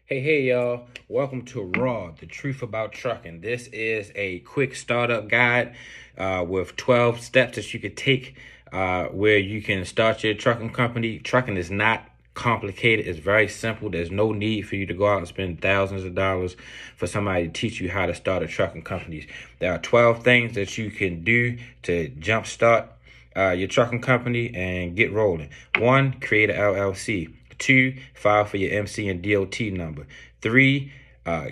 Hey, y'all. Welcome to Raw, the truth about trucking. This is a quick startup guide with 12 steps that you could take where you can start your trucking company. Trucking is not complicated. It's very simple. There's no need for you to go out and spend thousands of dollars for somebody to teach you how to start a trucking company. There are 12 things that you can do to jumpstart your trucking company and get rolling. 1, create an LLC. 2, file for your MC and DOT number. 3,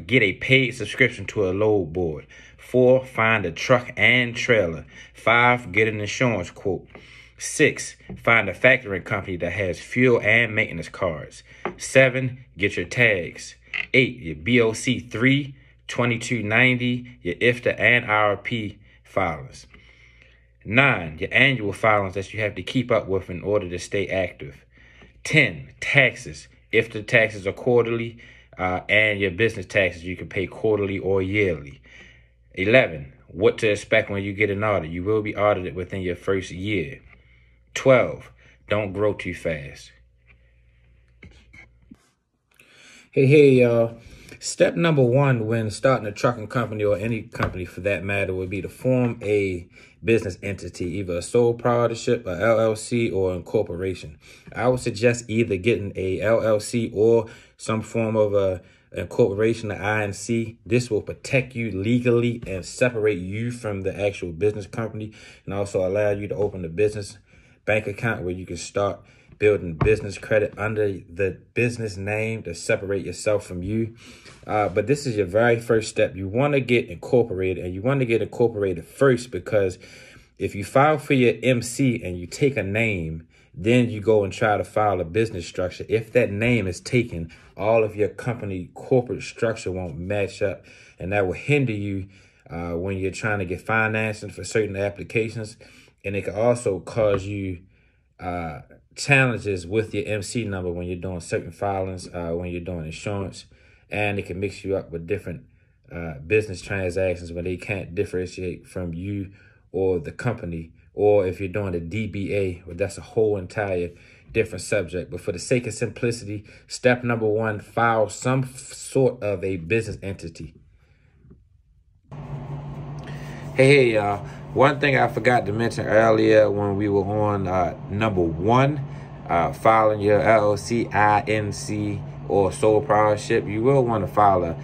get a paid subscription to a load board. 4, find a truck and trailer. 5, get an insurance quote. 6, find a factoring company that has fuel and maintenance cards. 7, get your tags. 8, your BOC 3, 2290, your IFTA and IRP filings. 9, your annual filings that you have to keep up with in order to stay active. 10, taxes. If the taxes are quarterly, and your business taxes, you can pay quarterly or yearly. 11, what to expect when you get an audit. You will be audited within your first year. 12, don't grow too fast. Hey, y'all. Step number 1 when starting a trucking company or any company for that matter would be to form a business entity, either a sole proprietorship, a LLC, or incorporation. I would suggest either getting a LLC or some form of a incorporation, an INC. This will protect you legally and separate you from the actual business company, and also allow you to open a business bank account where you can start building business credit under the business name to separate yourself from you. But this is your very first step. You want to get incorporated, and you want to get incorporated first, because if you file for your MC and you take a name, then you go and try to file a business structure. If that name is taken, all of your company corporate structure won't match up, and that will hinder you when you're trying to get financing for certain applications. And it can also cause you challenges with your MC number when you're doing certain filings, when you're doing insurance, and it can mix you up with different business transactions when they can't differentiate from you or the company. Or if you're doing a DBA, well, that's a whole entire different subject. But for the sake of simplicity, step number 1, file some sort of a business entity. Hey, y'all. One thing I forgot to mention earlier when we were on number 1, filing your LLC, INC, or sole proprietorship, you will want to file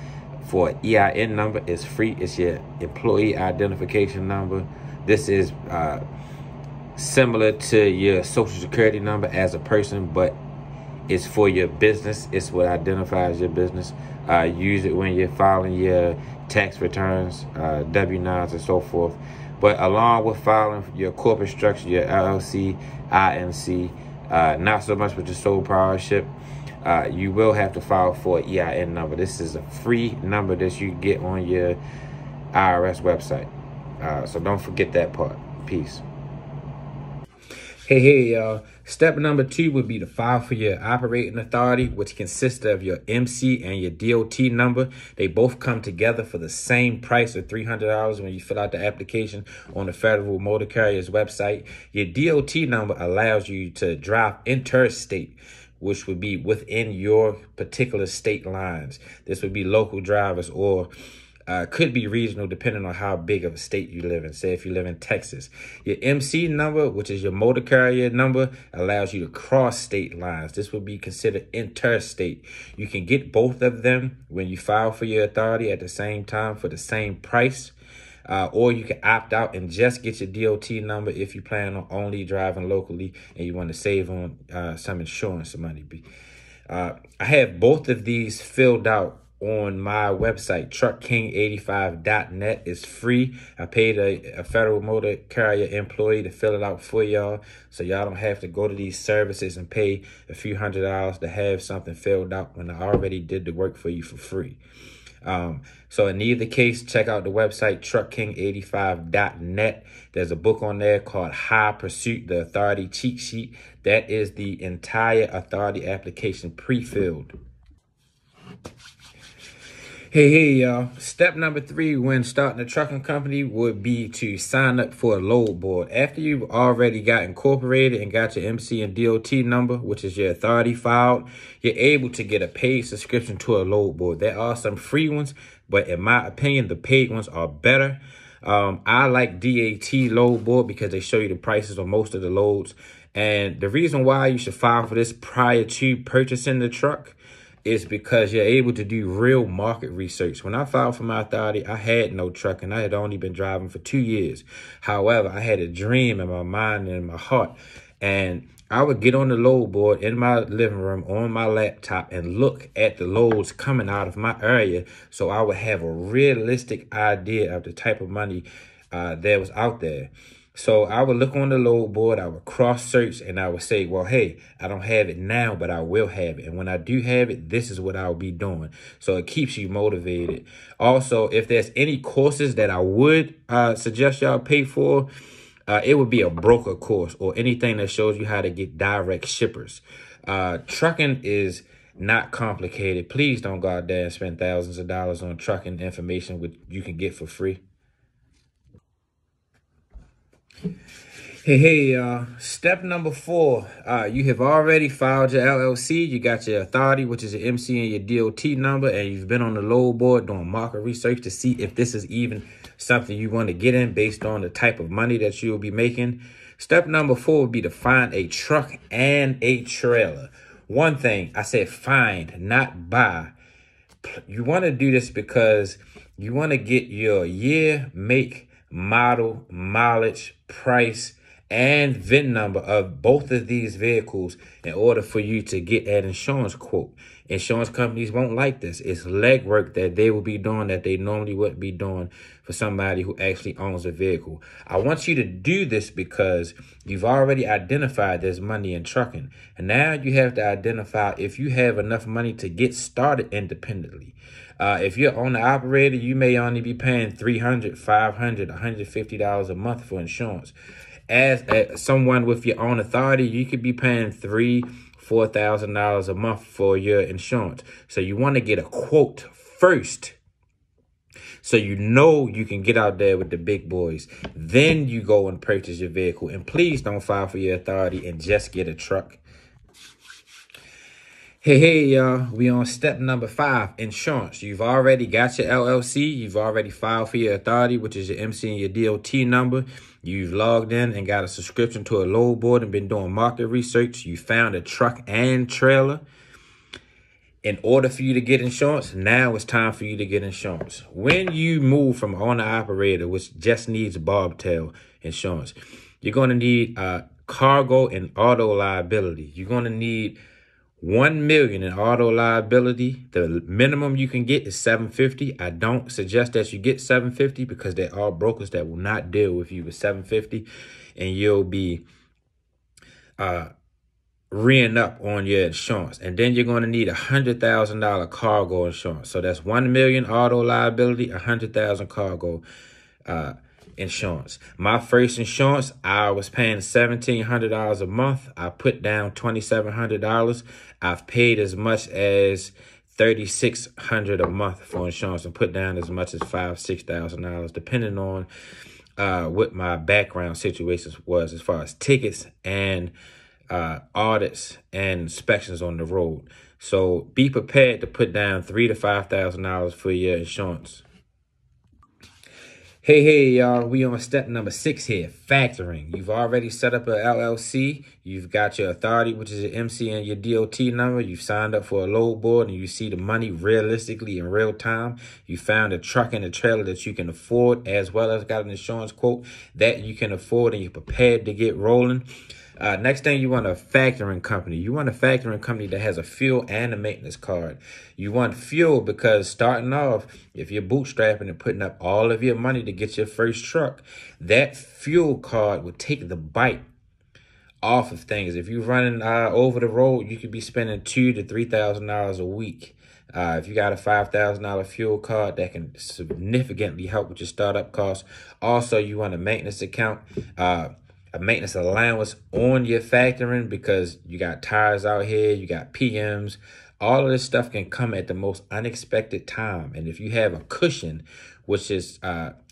for an EIN number. It's free. It's your employee identification number. This is similar to your social security number as a person, but it's for your business. It's what identifies your business. Use it when you're filing your tax returns, W-9s, and so forth. But along with filing your corporate structure, your LLC, INC, not so much with your sole proprietorship, you will have to file for an EIN number. This is a free number that you get on your IRS website. So don't forget that part. Peace. Hey, y'all. Step number 2 would be to file for your operating authority, which consists of your MC and your DOT number. They both come together for the same price of $300 when you fill out the application on the Federal Motor Carrier's website. Your DOT number allows you to drive interstate, which would be within your particular state lines. This would be local drivers, or could be regional depending on how big of a state you live in. Say if you live in Texas. Your MC number, which is your motor carrier number, allows you to cross state lines. This would be considered interstate. You can get both of them when you file for your authority at the same time for the same price. Or you can opt out and just get your DOT number if you plan on only driving locally and you want to save on some insurance money. I have both of these filled out on my website, truckking85.net. It's free. I paid a Federal Motor Carrier employee to fill it out for y'all, so y'all don't have to go to these services and pay a few $100s to have something filled out when I already did the work for you for free. So in either case, check out the website, truckking85.net. There's a book on there called High Pursuit, the Authority Cheat Sheet. That is the entire authority application pre-filled. Hey, y'all. Step number 3 when starting a trucking company would be to sign up for a load board. After you've already got incorporated and got your MC and DOT number, which is your authority filed, you're able to get a paid subscription to a load board. There are some free ones, but in my opinion, the paid ones are better. I like DAT load board because they show you the prices on most of the loads. And the reason why you should file for this prior to purchasing the truck is because you're able to do real market research. When I filed for my authority, I had no truck and I had only been driving for 2 years. However, I had a dream in my mind and in my heart, and I would get on the load board in my living room on my laptop and look at the loads coming out of my area, so I would have a realistic idea of the type of money that was out there. So I would look on the load board, I would cross search, and I would say, well, hey, I don't have it now, but I will have it. And when I do have it, this is what I'll be doing. So it keeps you motivated. Also, if there's any courses that I would suggest y'all pay for, it would be a broker course or anything that shows you how to get direct shippers. Trucking is not complicated. Please don't go out there and spend thousands of dollars on trucking information which you can get for free. Hey, step number 4, you have already filed your LLC. You got your authority, which is your MC and your DOT number, and you've been on the load board doing market research to see if this is even something you want to get in based on the type of money that you'll be making. Step number 4 would be to find a truck and a trailer. One thing, I said find, not buy. You want to do this because you want to get your year, make, model, mileage, price, and VIN number of both of these vehicles in order for you to get that insurance quote. Insurance companies won't like this. It's legwork that they will be doing that they normally wouldn't be doing for somebody who actually owns a vehicle. I want you to do this because you've already identified there's money in trucking. And now you have to identify if you have enough money to get started independently. If you're owner operator, you may only be paying $300, $500, $150 a month for insurance. As someone with your own authority, you could be paying $3,000-$4,000 a month for your insurance. So you want to get a quote first, so you know you can get out there with the big boys. Then you go and purchase your vehicle. And please don't file for your authority and just get a truck. Hey, y'all, we on step number 5, insurance. You've already got your LLC. You've already filed for your authority, which is your MC and your DOT number. You've logged in and got a subscription to a load board and been doing market research. You found a truck and trailer. In order for you to get insurance, now it's time for you to get insurance. When you move from owner operator, which just needs bobtail insurance, you're going to need cargo and auto liability. You're going to need $1 million in auto liability. The minimum you can get is $750. I don't suggest that you get $750 because there are brokers that will not deal with you with $750, and you'll be reeing up on your insurance. And then you're going to need $100,000 cargo insurance. So that's $1 million auto liability, $100,000 cargo insurance. My first insurance, I was paying $1,700 a month. I put down $2,700. I've paid as much as $3,600 a month for insurance and put down as much as $5,000-$6,000, depending on what my background situations was as far as tickets and audits and inspections on the road. So be prepared to put down $3,000 to $5,000 for your insurance. Hey, y'all, we on step number 6 here, factoring. You've already set up an LLC. You've got your authority, which is your MC and your DOT number. You've signed up for a load board and you see the money realistically in real time. You found a truck and a trailer that you can afford, as well as got an insurance quote that you can afford, and you're prepared to get rolling. Next thing, you want a factoring company. You want a factoring company that has a fuel and a maintenance card. You want fuel because starting off, if you're bootstrapping and putting up all of your money to get your first truck, that fuel card would take the bite off of things. If you're running over the road, you could be spending $2,000 to $3,000 a week. If you got a $5,000 fuel card, that can significantly help with your startup costs. Also, you want a maintenance account, a maintenance allowance on your factoring, because you got tires out here, you got PMs, All of this stuff can come at the most unexpected time. And if you have a cushion, which is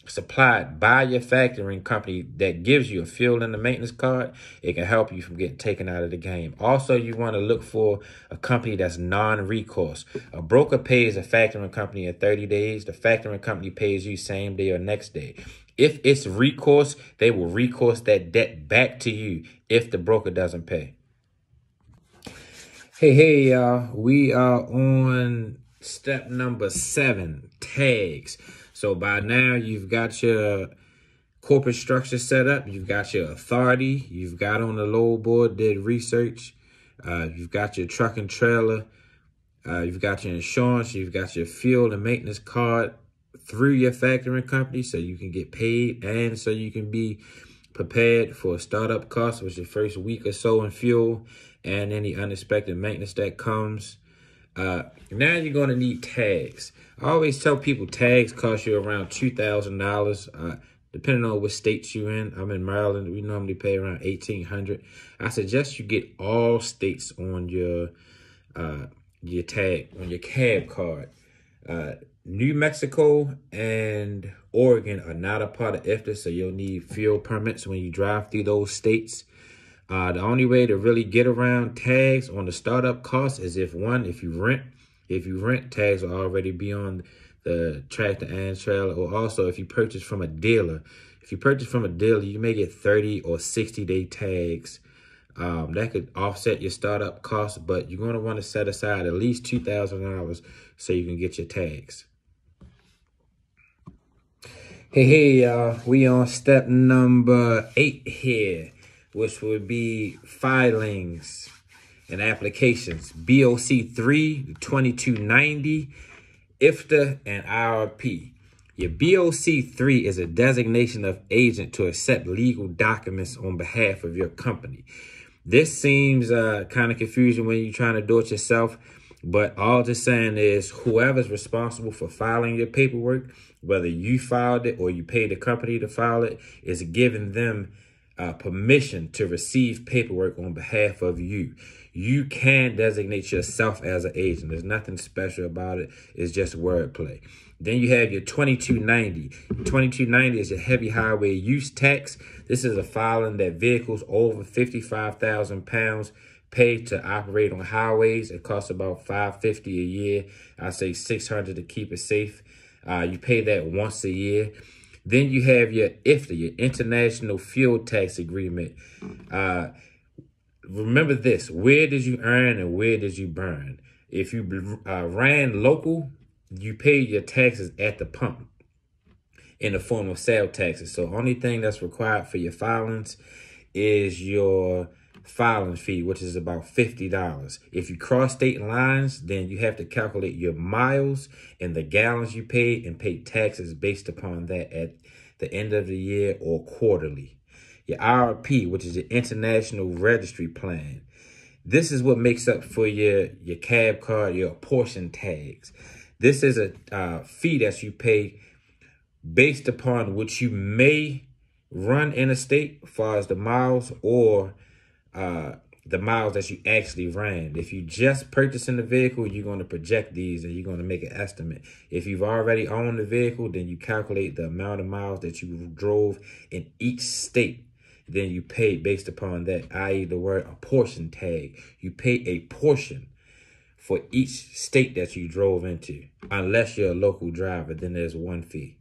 supplied by your factoring company that gives you a field in the maintenance card, it can help you from getting taken out of the game. Also, you want to look for a company that's non-recourse. A broker pays a factoring company in 30 days. The factoring company pays you same day or next day. If it's recourse, they will recourse that debt back to you if the broker doesn't pay. Hey, y'all. We are on step number 7, tags. So by now, you've got your corporate structure set up. You've got your authority. You've got on the load board, did research. You've got your truck and trailer. You've got your insurance. You've got your fuel and maintenance card through your factoring company so you can get paid and so you can be prepared for a startup cost, which is your first week or so in fuel and any unexpected maintenance that comes. Now you're going to need tags. I always tell people tags cost you around $2,000, depending on what states you're in. I'm in Maryland. We normally pay around $1,800. I suggest you get all states on your tag, on your cab card. New Mexico and Oregon are not a part of IFTA, so you'll need fuel permits when you drive through those states. The only way to really get around tags on the startup cost is if you rent. If you rent, tags will already be on the tractor and trailer, or also if you purchase from a dealer. If you purchase from a dealer, you may get 30 or 60-day tags. That could offset your startup costs, but you're going to want to set aside at least $2,000 so you can get your tags. Hey, y'all. We on step number 8 here, which would be filings and applications. BOC 3, 2290, IFTA, and IRP. Your BOC 3 is a designation of agent to accept legal documents on behalf of your company. This seems kind of confusing when you're trying to do it yourself, but all just saying is whoever's responsible for filing your paperwork, whether you filed it or you paid the company to file it, is giving them permission to receive paperwork on behalf of you. You can designate yourself as an agent. There's nothing special about it. It's just wordplay. Then you have your 2290. 2290 is your heavy highway use tax. This is a filing that vehicles over 55,000 pounds pay to operate on highways. It costs about $550 a year. I say $600 to keep it safe. You pay that once a year. Then you have your IFTA, your International Fuel Tax Agreement. Remember this: where did you earn and where did you burn? If you ran local, you pay your taxes at the pump in the form of sale taxes. So only thing that's required for your filings is your filing fee, which is about $50. If you cross state lines, then you have to calculate your miles and the gallons you paid and pay taxes based upon that at the end of the year or quarterly. Your IRP, which is your International Registry Plan. This is what makes up for your cab card, your portion tags. This is a fee that you pay based upon what you may run in a state as far as the miles or the miles that you actually ran. If you just purchasing the vehicle, you're going to project these and you're going to make an estimate. If you've already owned the vehicle, then you calculate the amount of miles that you drove in each state. Then you pay based upon that, i.e. the word a portion tag. You pay a portion for each state that you drove into. Unless you're a local driver, then there's one fee.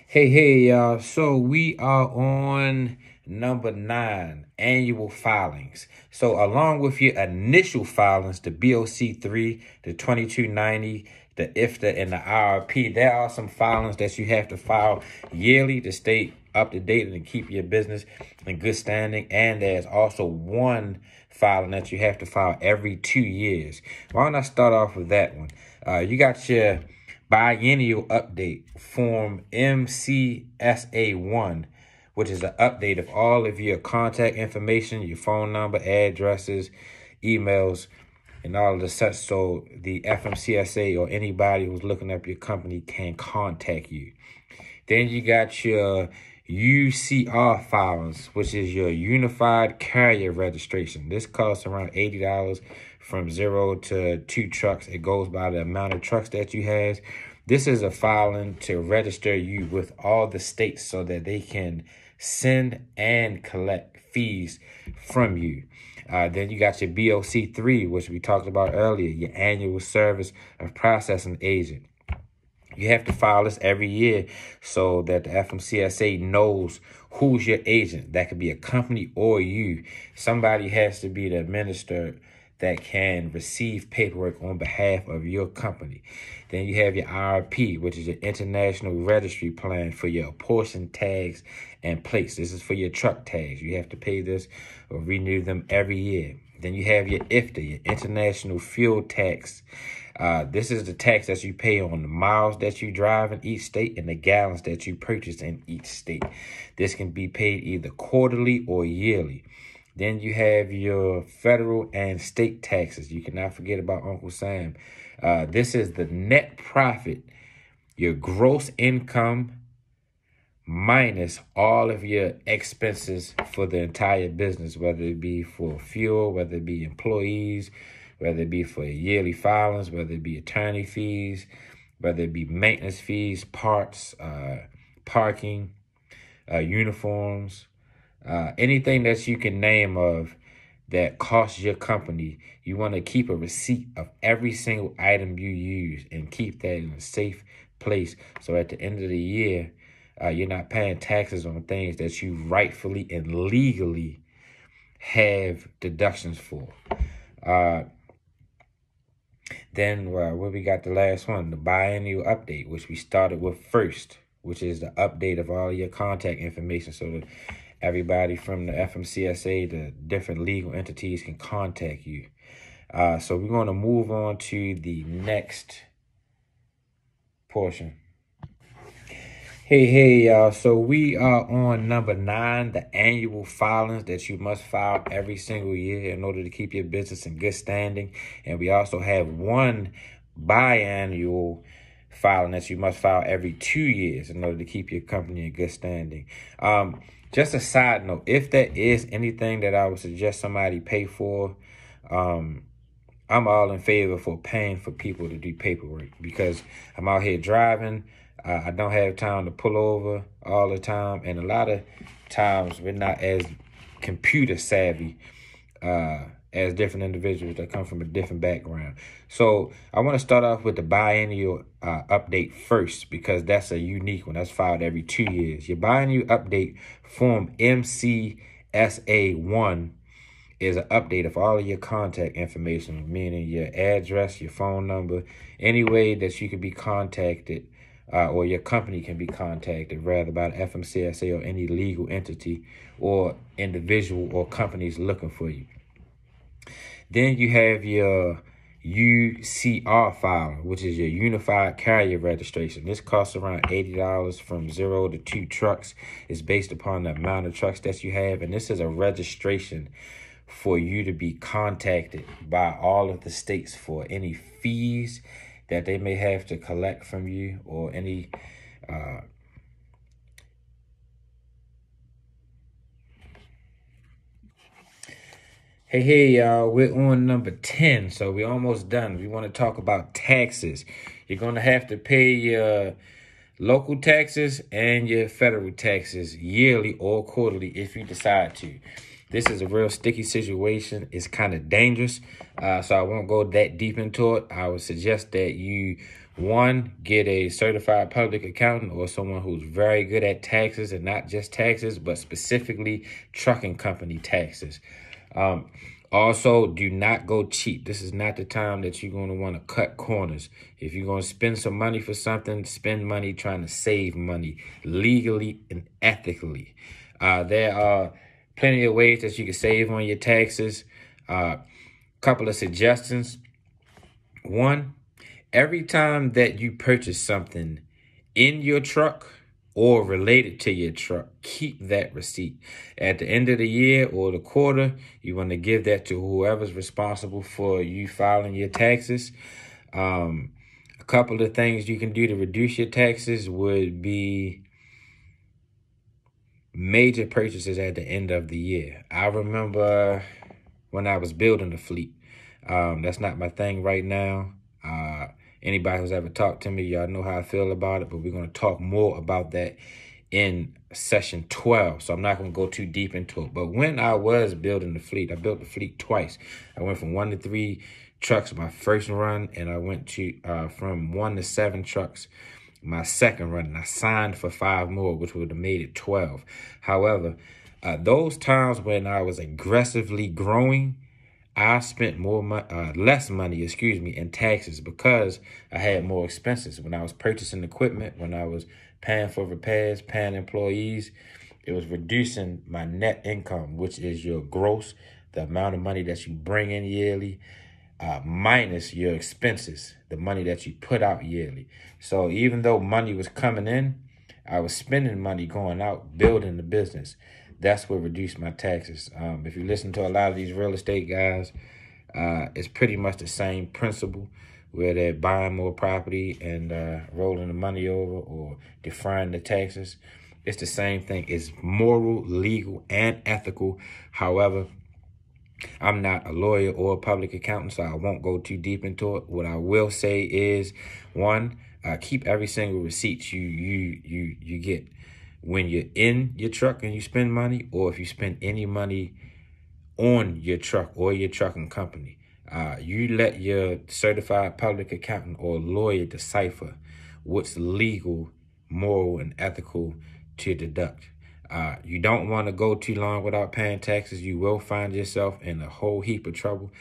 Hey, y'all. So we are on number 9, annual filings. So along with your initial filings, the BOC 3, the 2290, the IFTA, and the IRP, there are some filings that you have to file yearly to stay up to date and to keep your business in good standing. And there's also one filing that you have to file every 2 years. Why don't I start off with that one? You got your biennial update, form MCSA1, which is an update of all of your contact information, your phone number, addresses, emails, and all of the such, so the FMCSA or anybody who's looking up your company can contact you. Then you got your Ucr Files, which is your Unified Carrier Registration. This costs around $80 from 0 to 2 trucks. It goes by the amount of trucks that you have. This is a filing to register you with all the states so that they can send and collect fees from you. Then you got your BOC3, which we talked about earlier, your annual service of processing agent. You have to file this every year so that the FMCSA knows who's your agent. That could be a company or you. Somebody has to be the administrator that can receive paperwork on behalf of your company. Then you have your IRP, which is your International Registry Plan for your portion tags and plates. This is for your truck tags. You have to pay this or renew them every year. Then you have your IFTA, your International Fuel Tax. This is the tax that you pay on the miles that you drive in each state and the gallons that you purchase in each state. This can be paid either quarterly or yearly. Then you have your federal and state taxes. You cannot forget about Uncle Sam. This is the net profit, your gross income minus all of your expenses for the entire business, whether it be for fuel, whether it be employees, whether it be for yearly filings, whether it be attorney fees, whether it be maintenance fees, parts, parking, uniforms, anything that you can name of that costs your company. You want to keep a receipt of every single item you use and keep that in a safe place. So at the end of the year, you're not paying taxes on things that you rightfully and legally have deductions for. Then where we got the last one, the biennial update, which we started with first, which is the update of all your contact information so that everybody from the FMCSA, the different legal entities can contact you. So we're going to move on to the next portion. Hey, y'all. So we are on number 9, the annual filings that you must file every single year in order to keep your business in good standing. And we also have one biannual filing that you must file every 2 years in order to keep your company in good standing. Just a side note, if there is anything that I would suggest somebody pay for, I'm all in favor for paying for people to do paperwork because I'm out here driving. I don't have time to pull over all the time. And a lot of times we're not as computer savvy as different individuals that come from a different background. So I want to start off with the biennial update first because that's a unique one. That's filed every 2 years. Your biennial update form MCSA1 is an update of all of your contact information, meaning your address, your phone number, any way that you can be contacted or your company can be contacted, rather by the FMCSA or any legal entity or individual or companies looking for you. Then you have your Ucr File, which is your Unified Carrier Registration. This costs around $80 from 0 to 2 trucks. It's based upon the amount of trucks that you have. And this is a registration for you to be contacted by all of the states for any fees that they may have to collect from you or any Hey, y'all, we're on number 10, so we're almost done. We want to talk about taxes. You're going to have to pay your local taxes and your federal taxes yearly or quarterly if you decide to. This is a real sticky situation. It's kind of dangerous, so I won't go that deep into it. I would suggest that you, one, get a certified public accountant or someone who's very good at taxes, and not just taxes, but specifically trucking company taxes. Also, do not go cheap. This is not the time that you're going to want to cut corners. If you're going to spend some money for something, spend money trying to save money legally and ethically. There are plenty of ways that you can save on your taxes. Couple of suggestions. One, every time that you purchase something in your truck or related to your truck, keep that receipt. At the end of the year or the quarter, you want to give that to whoever's responsible for you filing your taxes. A couple of things you can do to reduce your taxes would be major purchases at the end of the year. I remember when I was building the fleet. That's not my thing right now. Anybody who's ever talked to me, y'all know how I feel about it, but we're going to talk more about that in session 12. So I'm not going to go too deep into it. But when I was building the fleet, I built the fleet twice. I went from 1 to 3 trucks my first run, and I went to from 1 to 7 trucks my second run, and I signed for 5 more, which would have made it 12. However, those times when I was aggressively growing, I spent less money, in taxes because I had more expenses. When I was purchasing equipment, when I was paying for repairs, paying employees, it was reducing my net income, which is your gross, the amount of money that you bring in yearly, minus your expenses, the money that you put out yearly. So even though money was coming in, I was spending money going out, building the business. That's what reduced my taxes. If you listen to a lot of these real estate guys, it's pretty much the same principle where they're buying more property and rolling the money over or deferring the taxes. It's the same thing. It's moral, legal, and ethical. However, I'm not a lawyer or a public accountant, so I won't go too deep into it. What I will say is, one, keep every single receipt you get when you're in your truck and you spend money, or if you spend any money on your truck or your trucking company. You let your certified public accountant or lawyer decipher what's legal, moral, and ethical to deduct. You don't want to go too long without paying taxes. You will find yourself in a whole heap of trouble.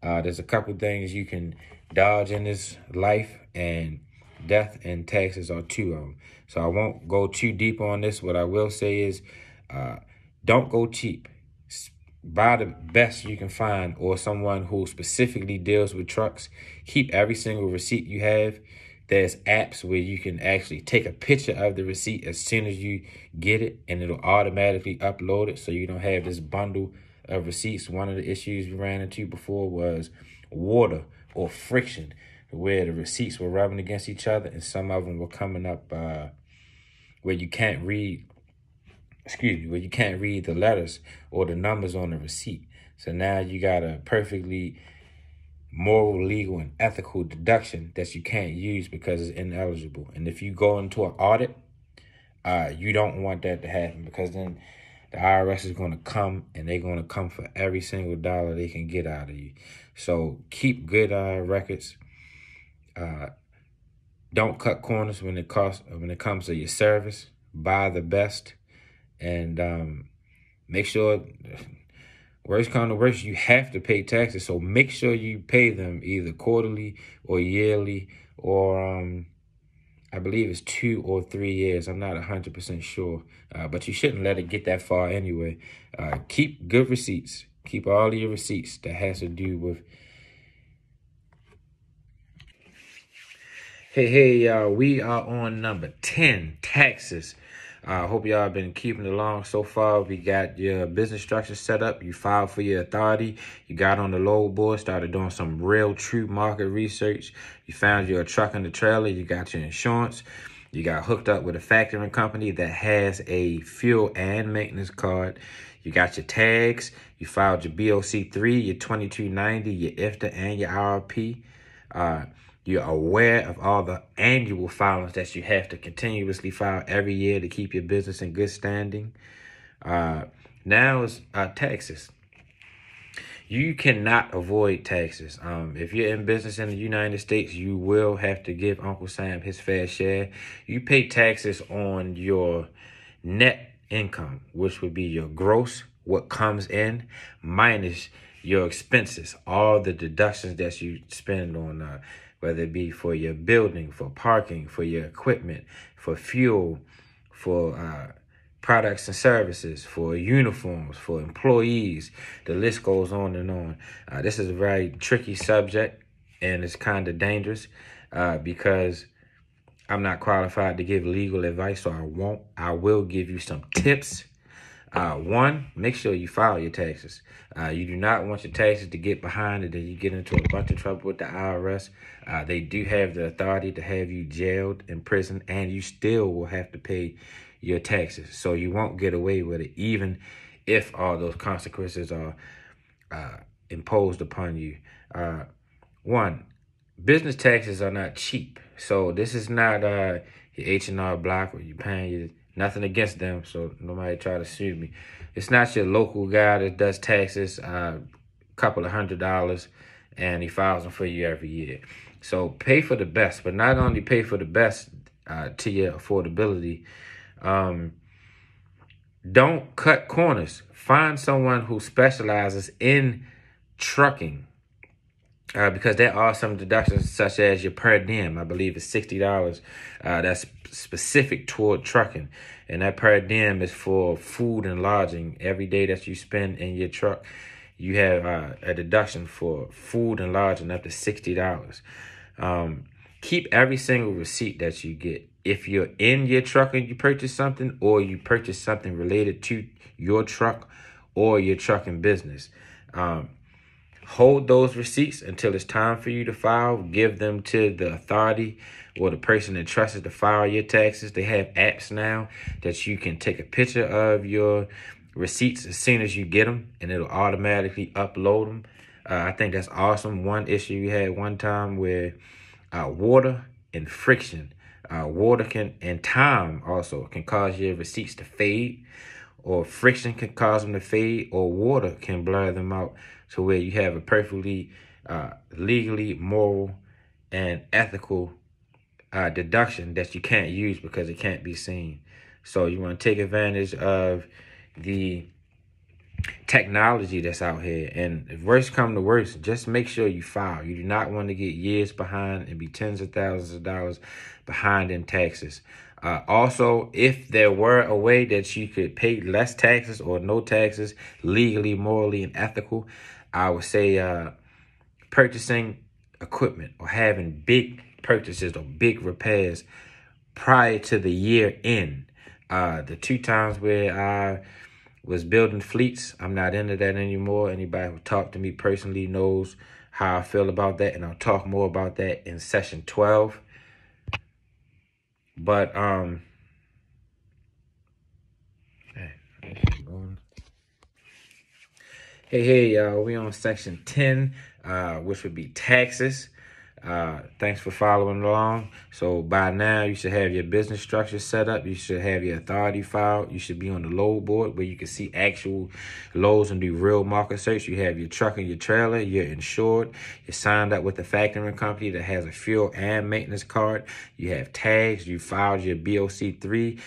There's a couple things you can dodge in this life, and death and taxes are 2 of them. So I won't go too deep on this. What I will say is, don't go cheap. Buy the best you can find, or someone who specifically deals with trucks. Keep every single receipt you have. There's apps where you can actually take a picture of the receipt as soon as you get it, and it'll automatically upload it, so you don't have this bundle of receipts. One of the issues we ran into before was water or friction, where the receipts were rubbing against each other, and some of them were coming up where you can't read the letters or the numbers on the receipt. So now you got a perfectly moral, legal, and ethical deduction that you can't use because it's ineligible. And if you go into an audit, you don't want that to happen, because then the IRS is going to come, and they're going to come for every single dollar they can get out of you. So keep good records. Don't cut corners when it comes to your service. Buy the best, and make sure, worst come to worst, you have to pay taxes. So make sure you pay them either quarterly or yearly, or I believe it's 2 or 3 years. I'm not 100% sure, but you shouldn't let it get that far anyway. Keep good receipts. Keep all of your receipts that has to do with. Hey, y'all, we are on number 10, taxes. I hope y'all been keeping along so far. We got your business structure set up. You filed for your authority. You got on the load board, started doing some real true market research. You found your truck and the trailer. You got your insurance. You got hooked up with a factoring company that has a fuel and maintenance card. You got your tags. You filed your BOC3, your 2290, your IFTA, and your IRP. You're aware of all the annual filings that you have to continuously file every year to keep your business in good standing. Now is taxes. You cannot avoid taxes. If you're in business in the United States, you will have to give Uncle Sam his fair share. You pay taxes on your net income, which would be your gross, what comes in, minus your expenses, all the deductions that you spend on whether it be for your building, for parking, for your equipment, for fuel, for products and services, for uniforms, for employees. The list goes on and on. This is a very tricky subject, and it's kind of dangerous because I'm not qualified to give legal advice, so I won't. I will give you some tips. One, make sure you file your taxes. You do not want your taxes to get behind, and then you get into a bunch of trouble with the IRS. They do have the authority to have you jailed, in prison, and you still will have to pay your taxes. So you won't get away with it, even if all those consequences are imposed upon you. One, business taxes are not cheap. So this is not your H&R Block where you're paying nothing against them, so nobody try to sue me. It's not your local guy that does taxes, couple of $100, and he files them for you every year. So pay for the best, but not only pay for the best to your affordability. Don't cut corners. Find someone who specializes in trucking, because there are some deductions such as your per diem. I believe it's $60. That's specific toward trucking, and that per diem is for food and lodging. Every day that you spend in your truck, you have a deduction for food and lodging up to $60. Keep every single receipt that you get. If you're in your truck and you purchase something, or you purchase something related to your truck or your trucking business, hold those receipts until it's time for you to file. Give them to the authority or the person entrusted to file your taxes. They have apps now that you can take a picture of your receipts as soon as you get them, and it'll automatically upload them. I think that's awesome. One issue we had one time where water and friction, and time also can cause your receipts to fade, or friction can cause them to fade, or water can blur them out to where you have a perfectly legally, moral, and ethical deduction that you can't use because it can't be seen. So you want to take advantage of the technology that's out here, and if worst come to worst, just make sure you file. You do not want to get years behind and be tens of thousands of dollars behind in taxes. Also, if there were a way that you could pay less taxes or no taxes, legally, morally, and ethical, I would say purchasing equipment or having big purchases or big repairs prior to the year end. The 2 times where I was building fleets, I'm not into that anymore. Anybody who talked to me personally knows how I feel about that, and I'll talk more about that in session 12. But hey y'all, we on section 10, which would be taxes. Thanks for following along. So by now you should have your business structure set up. You should have your authority filed. You should be on the load board where you can see actual loads and do real market search. You have your truck and your trailer. You're insured. You're signed up with a factoring company that has a fuel and maintenance card. You have tags. You filed your BOC3,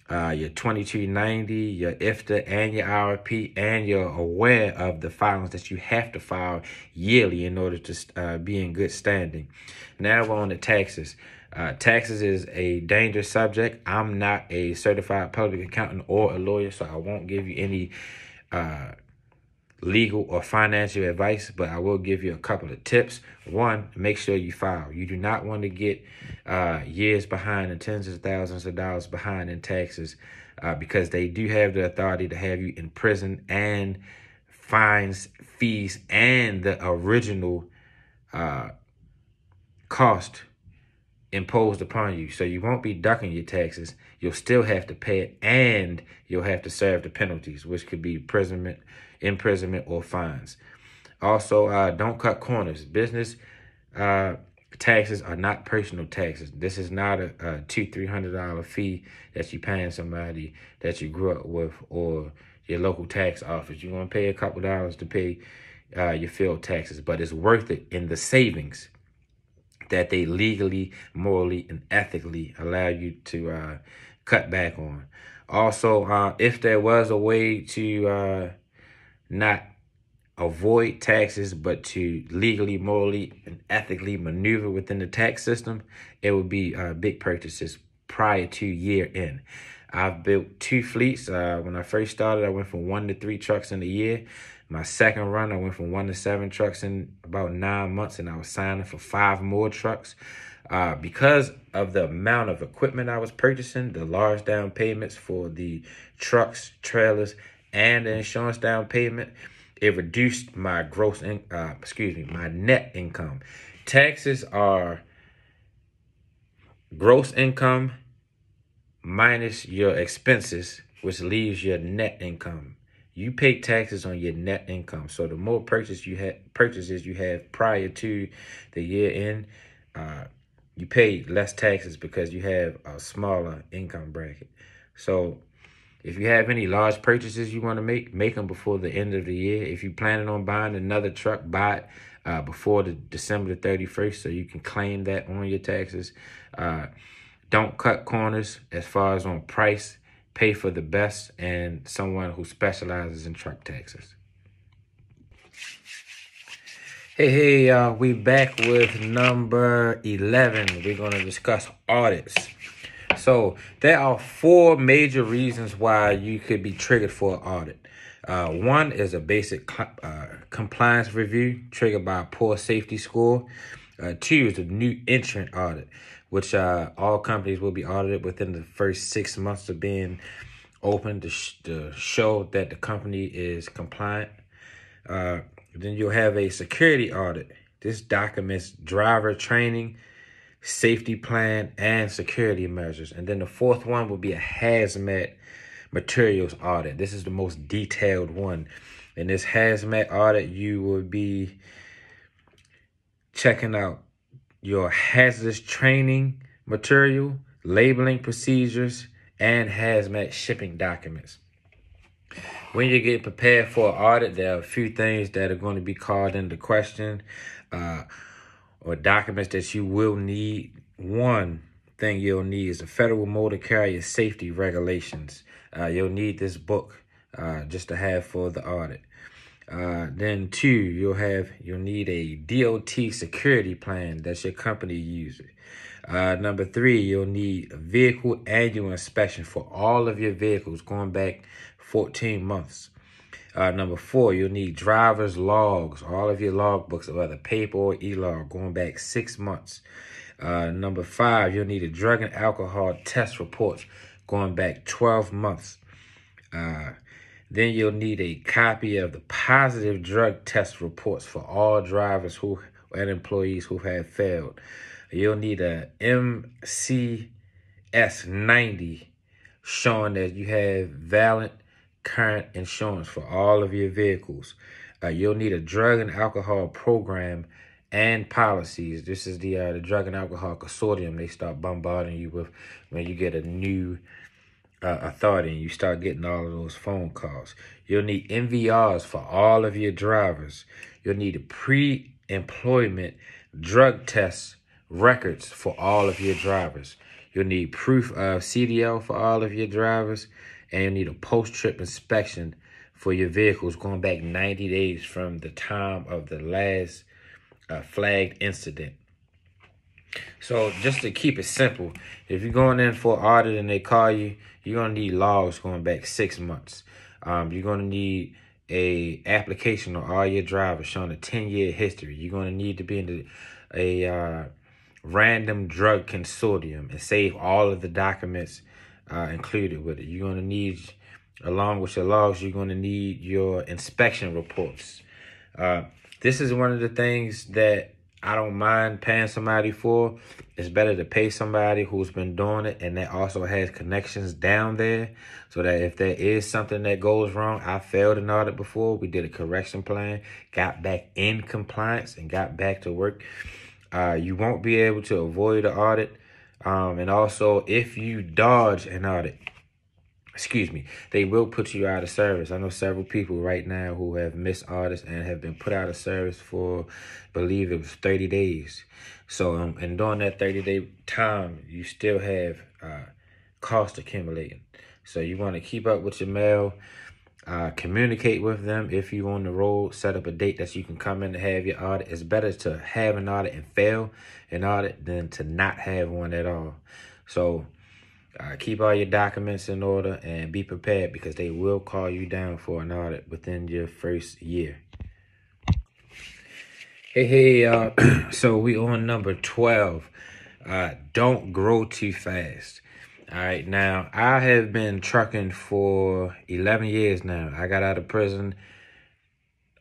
your 2290, your IFTA, and your IRP, and you're aware of the filings that you have to file yearly in order to be in good standing. Now we're on to taxes. Taxes is a dangerous subject. I'm not a certified public accountant or a lawyer, so I won't give you any legal or financial advice, but I will give you a couple of tips. One, make sure you file. You do not want to get years behind and tens of thousands of dollars behind in taxes, because they do have the authority to have you in prison and fines, fees, and the original cost imposed upon you. So you won't be ducking your taxes. You'll still have to pay it, and you'll have to serve the penalties, which could be imprisonment, or fines. Also, don't cut corners. Business taxes are not personal taxes. This is not a $200-300 fee that you paying somebody that you grew up with or your local tax office. You're going to pay a couple dollars to pay your field taxes, but it's worth it in the savings that they legally, morally, and ethically allow you to cut back on. Also, if there was a way to not avoid taxes, but to legally, morally, and ethically maneuver within the tax system, it would be big purchases prior to year end. I've built 2 fleets. When I first started, I went from 1 to 3 trucks in a year. My second run, I went from 1 to 7 trucks in about 9 months, and I was signing for 5 more trucks. Because of the amount of equipment I was purchasing, the large down payments for the trucks, trailers, and the insurance down payment, it reduced my my net income. Taxes are gross income minus your expenses, which leaves your net income. You pay taxes on your net income. So the more purchases you have prior to the year end, you pay less taxes because you have a smaller income bracket. So if you have any large purchases you want to make them before the end of the year. If you're planning on buying another truck, buy it before the December the 31st so you can claim that on your taxes. Don't cut corners as far as on price. Pay for the best and someone who specializes in truck taxes. Hey, we back with number 11. We're going to discuss audits. So there are 4 major reasons why you could be triggered for an audit. One is a basic compliance review triggered by a poor safety score. 2 is a new entrant audit, which all companies will be audited within the first 6 months of being open to show that the company is compliant. Then you'll have a security audit. This documents driver training, safety plan, and security measures. And then the 4th one will be a hazmat materials audit. This is the most detailed one. In this hazmat audit, you will be checking out your hazardous training material, labeling procedures, and hazmat shipping documents. When you get prepared for an audit, there are a few things that are going to be called into question or documents that you will need. One thing you'll need is the Federal Motor Carrier Safety Regulations. You'll need this book just to have for the audit. Then 2, you'll need a DOT security plan that your company uses. Number 3, you'll need a vehicle annual inspection for all of your vehicles going back 14 months. Number 4, you'll need driver's logs, all of your logbooks, whether paper or e-log, going back 6 months. Number 5, you'll need a drug and alcohol test reports going back 12 months. Then you'll need a copy of the positive drug test reports for all drivers and employees who have failed. You'll need a MCS 90 showing that you have valid current insurance for all of your vehicles. You'll need a drug and alcohol program and policies. This is the drug and alcohol consortium they start bombarding you with when you get a new authority and you start getting all of those phone calls. You'll need MVRs for all of your drivers. You'll need a pre-employment drug test records for all of your drivers. You'll need proof of CDL for all of your drivers, and you'll need a post-trip inspection for your vehicles going back 90 days from the time of the last flagged incident. So just to keep it simple, if you're going in for audit and they call you, you're going to need logs going back 6 months. You're going to need a application on all your drivers showing a 10-year history. You're going to need to be in a random drug consortium and save all of the documents included with it. You're going to need, along with your logs, you're going to need your inspection reports. This is one of the things that I don't mind paying somebody for. It's better to pay somebody who's been doing it and that also has connections down there, so that if there is something that goes wrong, I failed an audit before. We did a correction plan, got back in compliance, and got back to work. You won't be able to avoid an audit. And also, if you dodge an audit, they will put you out of service. I know several people right now who have missed audits and have been put out of service for, I believe it was 30 days. So, and during that 30-day time, you still have cost accumulating. So you want to keep up with your mail, communicate with them. If you're on the road, set up a date that you can come in to have your audit. It's better to have an audit and fail an audit than to not have one at all. So keep all your documents in order and be prepared, because they will call you down for an audit within your first year. Hey, so we on number 12. Don't grow too fast. All right, now I have been trucking for 11 years now. I got out of prison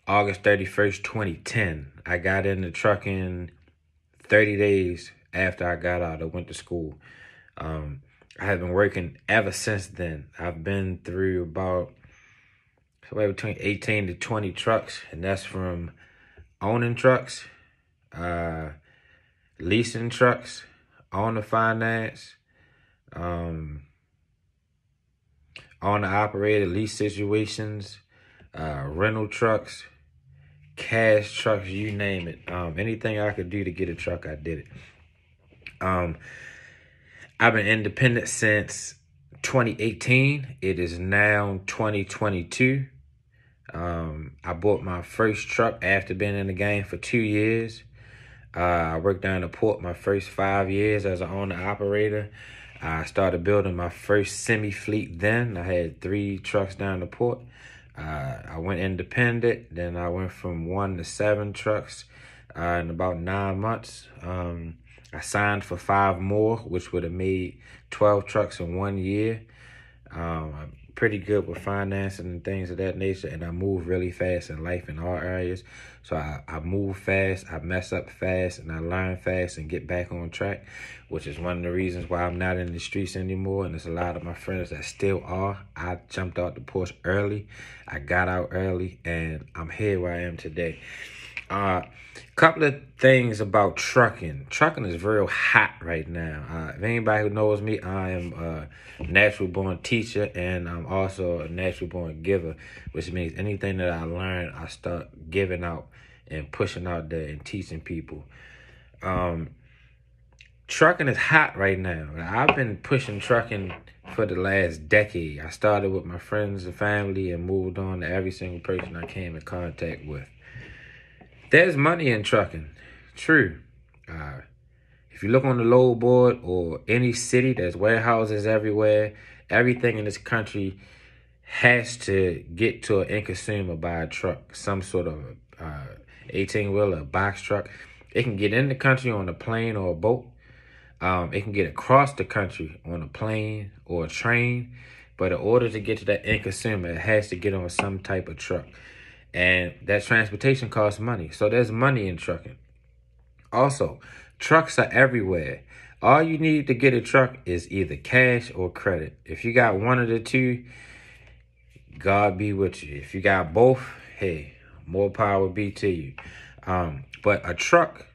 August 31st, 2010. I got into trucking 30 days after I got out. I went to school. I have been working ever since then. I've been through about somewhere between 18 to 20 trucks, and that's from owning trucks, leasing trucks, owner finance, owner operated lease situations, rental trucks, cash trucks, you name it. Anything I could do to get a truck, I did it. I've been independent since 2018. It is now 2022. I bought my first truck after being in the game for 2 years. I worked down the port my first 5 years as an owner-operator. I started building my first semi-fleet then. I had 3 trucks down the port. I went independent. Then I went from 1 to 7 trucks in about 9 months. I signed for 5 more, which would have made 12 trucks in 1 year. I'm pretty good with financing and things of that nature, and I move really fast in life in all areas. So I move fast, I mess up fast, and I learn fast and get back on track, which is one of the reasons why I'm not in the streets anymore, and there's a lot of my friends that still are. I jumped out the porch early, I got out early, and I'm here where I am today. Couple of things about trucking. Trucking is real hot right now. If anybody who knows me, I am a natural born teacher, and I'm also a natural born giver, which means anything that I learn, I start giving out and pushing out there and teaching people. Trucking is hot right now. I've been pushing trucking for the last decade. I started with my friends and family and moved on to every single person I came in contact with. There's money in trucking, true. If you look on the load board or any city, there's warehouses everywhere. Everything in this country has to get to an end consumer by a truck, some sort of 18-wheeler, box truck. It can get in the country on a plane or a boat. It can get across the country on a plane or a train. But in order to get to that end consumer, it has to get on some type of truck. And that transportation costs money. So there's money in trucking. Also, trucks are everywhere. All you need to get a truck is either cash or credit. If you got one of the two, God be with you. If you got both, hey, more power be to you. But a truck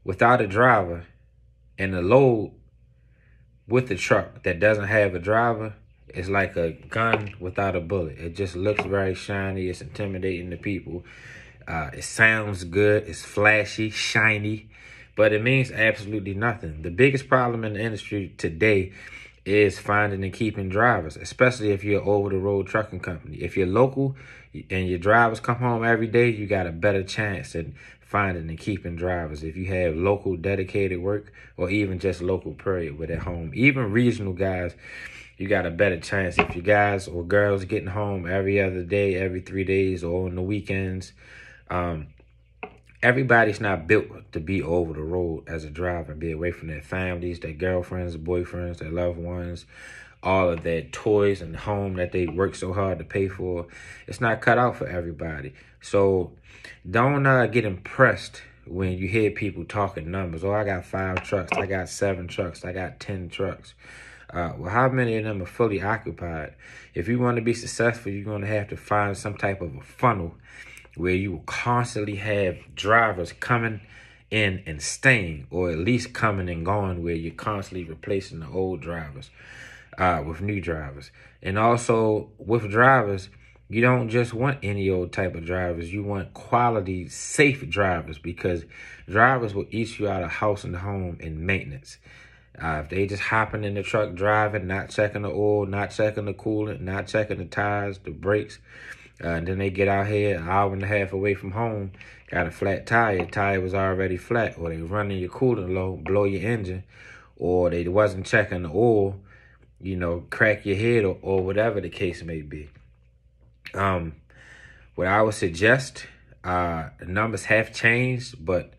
without a driver and a load with the truck that doesn't have a driver, it's like a gun without a bullet. It just looks very shiny. It's intimidating to people. It sounds good. It's flashy, shiny, but it means absolutely nothing. The biggest problem in the industry today is finding and keeping drivers, especially if you're an over-the-road trucking company. If you're local and your drivers come home every day, you got a better chance at finding and keeping drivers. If you have local dedicated work or even just local period with at home, even regional guys, you got a better chance. If you guys or girls getting home every other day, every 3 days, or on the weekends, everybody's not built to be over the road as a driver, be away from their families, their girlfriends, boyfriends, their loved ones, all of their toys and home that they work so hard to pay for. It's not cut out for everybody. So don't get impressed when you hear people talking numbers. Oh, I got 5 trucks, I got 7 trucks, I got 10 trucks. Well, how many of them are fully occupied? If you want to be successful, you're going to have to find some type of a funnel where you will constantly have drivers coming in and staying, or at least coming and going, where you're constantly replacing the old drivers with new drivers. And also with drivers, you don't just want any old type of drivers. You want quality, safe drivers, because drivers will eat you out of house and home in maintenance. If they just hopping in the truck driving, not checking the oil, not checking the coolant, not checking the tires, the brakes, and then they get out here an hour and a half away from home, got a flat tire was already flat, or they running your coolant low, blow your engine, or they wasn't checking the oil, you know, crack your head, or whatever the case may be. What I would suggest, the numbers have changed, but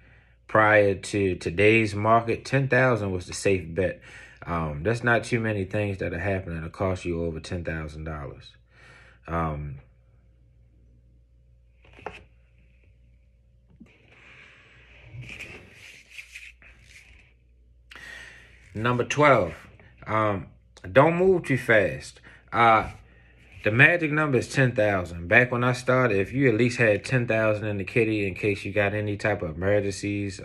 prior to today's market, 10,000 was the safe bet. That's not too many things that are happening that'll cost you over $10,000. Number 12, Don't move too fast. The magic number is 10,000. Back when I started, if you at least had 10,000 in the kitty in case you got any type of emergencies,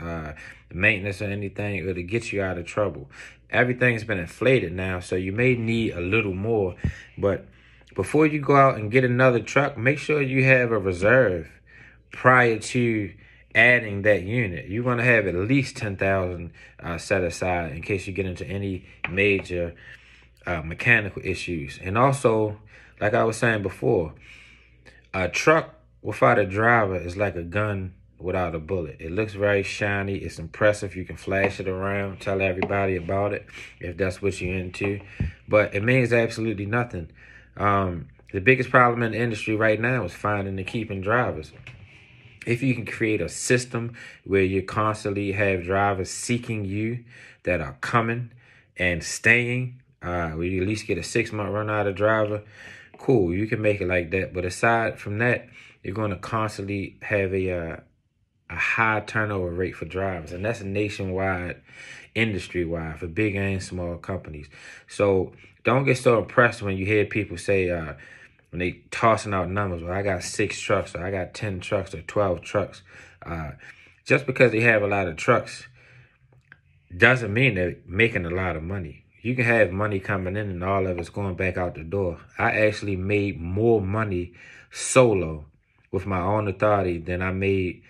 maintenance or anything, it'll get you out of trouble. Everything's been inflated now, so you may need a little more. But before you go out and get another truck, make sure you have a reserve prior to adding that unit. You want to have at least 10,000 set aside in case you get into any major mechanical issues. And also, like I was saying before, a truck without a driver is like a gun without a bullet. It looks very shiny. It's impressive. You can flash it around, tell everybody about it if that's what you're into. But it means absolutely nothing. The biggest problem in the industry right now is finding and keeping drivers. If you can create a system where you constantly have drivers seeking you that are coming and staying, where you at least get a 6-month run out of driver, cool, you can make it like that. But aside from that, you're going to constantly have a high turnover rate for drivers. And that's nationwide, industry-wide, for big and small companies. So don't get so impressed when you hear people say, when they tossing out numbers, well, I got 6 trucks, or I got 10 trucks, or 12 trucks. Just because they have a lot of trucks doesn't mean they're making a lot of money. You can have money coming in and all of it's going back out the door. I actually made more money solo with my own authority than I made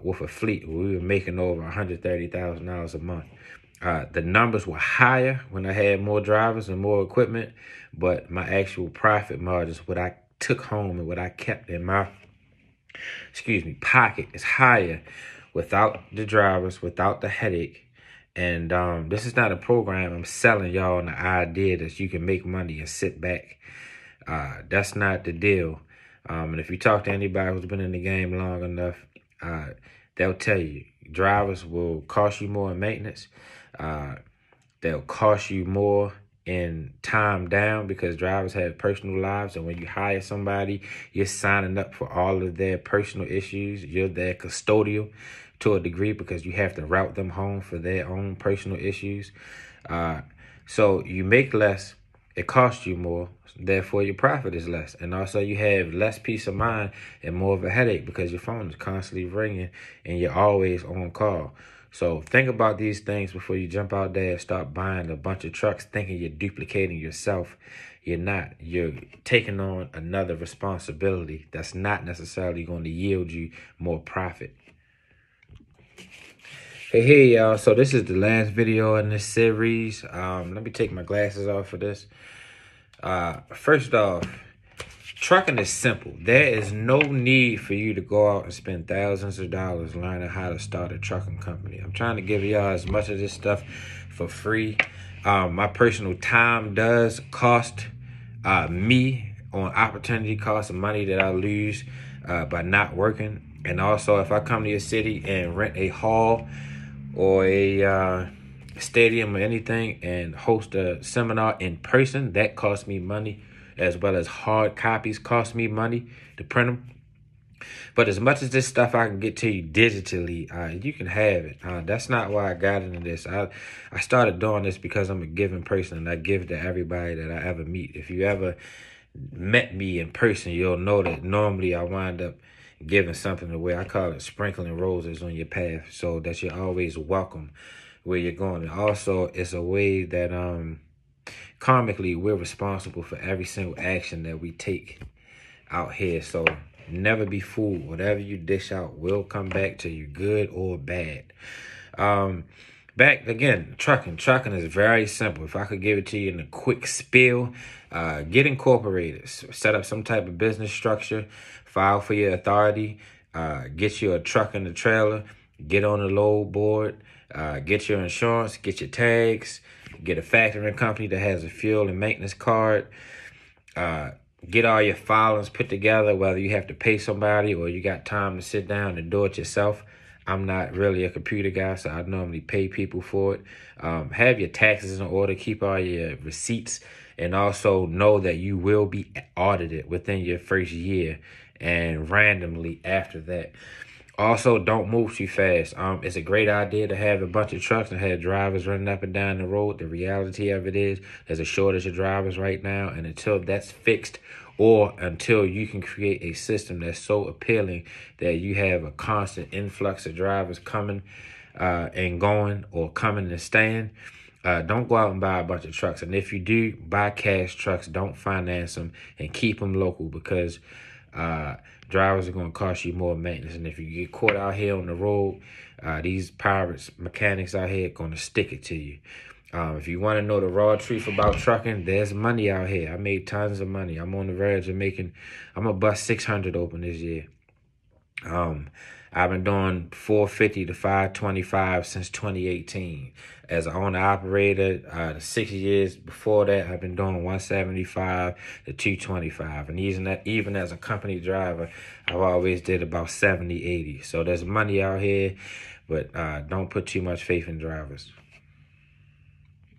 with a fleet. We were making over $130,000 a month. The numbers were higher when I had more drivers and more equipment, but my actual profit margins, what I took home and what I kept in my, pocket, is higher without the drivers, without the headache. And this is not a program I'm selling y'all on the idea that you can make money and sit back. That's not the deal. And if you talk to anybody who's been in the game long enough, they'll tell you drivers will cost you more in maintenance. They'll cost you more in time down because drivers have personal lives. And when you hire somebody, you're signing up for all of their personal issues. You're their custodial to a degree because you have to route them home for their own personal issues. So you make less, it costs you more, therefore your profit is less. And also you have less peace of mind and more of a headache because your phone is constantly ringing and you're always on call. So think about these things before you jump out there and start buying a bunch of trucks thinking you're duplicating yourself. You're not. You're taking on another responsibility that's not necessarily going to yield you more profit. Hey y'all, so this is the last video in this series. Let me take my glasses off for this. First off, trucking is simple. There is no need for you to go out and spend thousands of dollars learning how to start a trucking company. I'm trying to give y'all as much of this stuff for free. My personal time does cost me on opportunity cost of money that I lose by not working. And also, if I come to your city and rent a hall or a stadium or anything and host a seminar in person, that costs me money, as well as hard copies cost me money to print them. But as much as this stuff I can get to you digitally, you can have it. That's not why I got into this. I started doing this because I'm a giving person and I give to everybody that I ever meet. If you ever met me in person, you'll know that normally I wind up giving something away. I call it sprinkling roses on your path so that you're always welcome where you're going. And also, it's a way that karmically we're responsible for every single action that we take out here. So never be fooled. Whatever you dish out will come back to you, good or bad. Back again, trucking. Trucking is very simple. If I could give it to you in a quick spiel, get incorporated, set up some type of business structure, file for your authority, get you a truck and a trailer, get on the load board, get your insurance, get your tags, get a factoring company that has a fuel and maintenance card, get all your filings put together, whether you have to pay somebody or you got time to sit down and do it yourself. I'm not really a computer guy, so I normally pay people for it. Have your taxes in order, keep all your receipts, and also know that you will be audited within your first year and randomly after that. Also, don't move too fast. It's a great idea to have a bunch of trucks and have drivers running up and down the road. The reality of it is there's a shortage of drivers right now, and until that's fixed, or until you can create a system that's so appealing that you have a constant influx of drivers coming and going, or coming and staying, don't go out and buy a bunch of trucks. And if you do, buy cash trucks. Don't finance them, and keep them local, because drivers are going to cost you more maintenance. And if you get caught out here on the road, these pirates, mechanics out here, are going to stick it to you. If you want to know the raw truth about trucking, there's money out here. I made tons of money. I'm on the verge of making, I'm going to bust 600 open this year. I've been doing 450 to 525 since 2018. As an owner operator, 6 years before that, I've been doing 175 to 225. And even as a company driver, I've always did about 70, 80. So there's money out here, but don't put too much faith in drivers.